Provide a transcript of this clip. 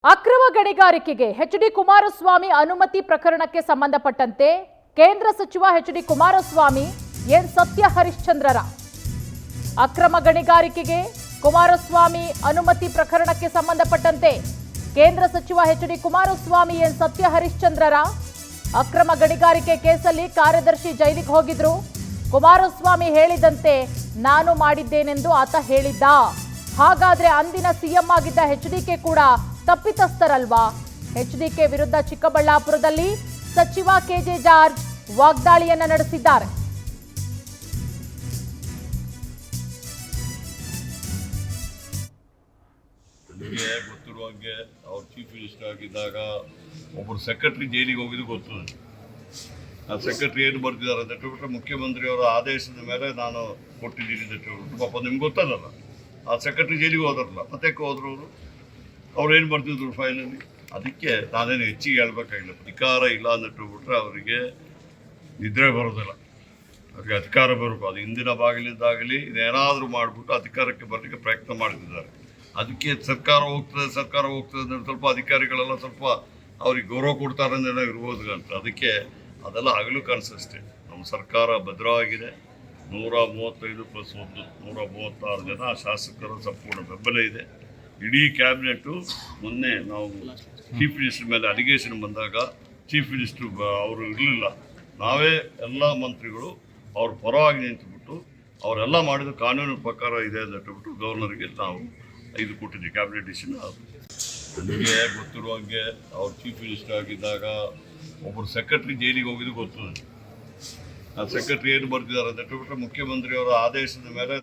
ಅಕ್ರಮ ಗಣಿಗಾರಿಕೆಗೆ ಎಚ್.ಡಿ. ಕುಮಾರಸ್ವಾಮಿ ಅನುಮತಿ ಪ್ರಕರಣಕ್ಕೆ ಸಂಬಂಧಪಟ್ಟಂತೆ ಕೇಂದ್ರ ಸಚಿವ ಎಚ್.ಡಿ. ಕುಮಾರಸ್ವಾಮಿ ಎನ್ ಸತ್ಯ ಹರಿಶ್ಚಂದ್ರರ ಅಕ್ರಮ ಗಣಿಗಾರಿಕೆಗೆ ಕುಮಾರಸ್ವಾಮಿ ಅನುಮತಿ ಪ್ರಕರಣಕ್ಕೆ ಸಂಬಂಧಪಟ್ಟಂತೆ ಕೇಂದ್ರ ಸಚಿವ ಎಚ್.ಡಿ. ಕುಮಾರಸ್ವಾಮಿ ಎನ್ ಸತ್ಯ ಹರಿಶ್ಚಂದ್ರರ ಅಕ್ರಮ ಗಣಿಗಾರಿಕೆ ಕೇಸಲ್ಲಿ ಕಾರ್ಯದರ್ಶಿ ಜೈಲಿಗೆ ಹೋಗಿದ್ರು. ಕುಮಾರಸ್ವಾಮಿ ಹೇಳಿದಂತೆ ನಾನು ಮಾಡಿದ್ದೇನೆಂದು ಆತ ಹೇಳಿದ್ದ. ಹಾಗಾದ್ರೆ ಅಂದಿನ ಸಿಎಂ ಆಗಿದ್ದ ಎಚ್.ಡಿ.ಕೆ ಕೂಡ ತಪ್ಪಿತಸ್ಥರಲ್ವಾ? ಎಚ್.ಡಿ.ಕೆ ವಿರುದ್ಧ ಚಿಕ್ಕಬಳ್ಳಾಪುರದಲ್ಲಿ ಸಚಿವ ಕೆಜೆ ಜಾರ್ಜ್ ವಾಗ್ದಾಳಿಯನ್ನ ನಡೆಸಿದ್ದಾರೆ. ನಿಮಗೆ ಗೊತ್ತಿರುವಂಗೆ ಅವ್ರು ಚೀಫ್ ಮಿನಿಸ್ಟರ್ ಆಗಿದ್ದಾಗ ಒಬ್ಬರು ಸೆಕ್ರೆಟರಿ ಜೈಲಿಗೆ ಹೋಗಿದ್ದು ಗೊತ್ತದೆ. ಆ ಸೆಕ್ರೆಟರಿ ಏನು ಬರ್ತಿದ್ದಾರೆ ಅಂತ ಹೇಳ್ಬಿಟ್ರೆ ಮುಖ್ಯಮಂತ್ರಿಯವರ ಆದೇಶದ ಮೇಲೆ ನಾನು ಕೊಟ್ಟಿದ್ದೀನಿ ಅಂತ ಹೇಳ್ಬಿಟ್ಟು ಪಾಪ ನಿಮ್ಗೆ ಗೊತ್ತಲ್ಲ. ಆ ಸೆಕ್ರೆಟರಿ ಜೈಲಿಗೆ ಹೋದ್ರಲ್ಲ, ಮತ್ತೆ ಹೋದ್ರು ಅವ್ರು ಏನು ಬರ್ತಿದ್ರು ಫೈಲಲ್ಲಿ. ಅದಕ್ಕೆ ನಾನೇನು ಹೆಚ್ಚಿಗೆ ಹೇಳ್ಬೇಕಾಗಿಲ್ಲ. ಅಧಿಕಾರ ಇಲ್ಲ ಅಂತ ಹೇಳ್ಬಿಟ್ರೆ ಅವರಿಗೆ ನಿದ್ರೆ ಬರೋದಿಲ್ಲ. ಅವ್ರಿಗೆ ಅಧಿಕಾರ ಬರಬೇಕು. ಅದು ಹಿಂದಿನ ಬಾಗಿಲಿದ್ದಾಗಲಿ ಇದೇನಾದರೂ ಮಾಡಿಬಿಟ್ಟು ಅಧಿಕಾರಕ್ಕೆ ಬರಲಿಕ್ಕೆ ಪ್ರಯತ್ನ ಮಾಡ್ತಿದ್ದಾರೆ. ಅದಕ್ಕೆ ಸರ್ಕಾರ ಹೋಗ್ತದೆ ಅಂದರೆ ಸ್ವಲ್ಪ ಅಧಿಕಾರಿಗಳೆಲ್ಲ ಸ್ವಲ್ಪ ಅವ್ರಿಗೆ ಗೌರವ ಕೊಡ್ತಾರೆ ಅಂದೇನೋ ಇರ್ಬೋದು ಅಂತ. ಅದಕ್ಕೆ ಅದೆಲ್ಲ ಹಗಲು ಕನಸಷ್ಟೇ. ನಮ್ಮ ಸರ್ಕಾರ ಭದ್ರವಾಗಿದೆ. 135+1 136 ಜನ ಶಾಸಕರ ಸಂಪೂರ್ಣ ಬೆಂಬಲ ಇದೆ. ಇಡೀ ಕ್ಯಾಬಿನೆಟ್ಟು ಮೊನ್ನೆ ನಾವು ಚೀಫ್ ಮಿನಿಸ್ಟರ್ ಮೇಲೆ ಅಲಿಗೇಷನ್ ಬಂದಾಗ ಚೀಫ್ ಮಿನಿಸ್ಟ್ರು ಅವರು ಇರಲಿಲ್ಲ, ನಾವೇ ಎಲ್ಲ ಮಂತ್ರಿಗಳು ಅವ್ರ ಪರವಾಗಿ ನಿಂತುಬಿಟ್ಟು ಅವರೆಲ್ಲ ಮಾಡಿದ ಕಾನೂನು ಪ್ರಕಾರ ಇದೆ ಅಂತ ಹೇಳ್ಬಿಟ್ಟು ಗವರ್ನರ್ಗೆ ನಾವು 5 ಕೊಟ್ಟಿದ್ದೀವಿ ಕ್ಯಾಬಿನೆಟ್ ಡಿಸಿಷನ್. ನಿಮಗೆ ಗೊತ್ತಿರುವಂಗೆ ಅವ್ರು ಚೀಫ್ ಮಿನಿಸ್ಟರ್ ಆಗಿದ್ದಾಗ ಒಬ್ಬರು ಸೆಕ್ರೆಟರಿ ಜೈಲಿಗೆ ಹೋಗಿದ್ದು ಗೊತ್ತದೆ. ಆ ಸೆಕ್ರೆಟರಿ ಏನು ಬರ್ತಿದ್ದಾರೆ ಅಂತ ಹೇಳ್ಬಿಟ್ರೆ ಮುಖ್ಯಮಂತ್ರಿಯವರ ಆದೇಶದ ಮೇಲೆ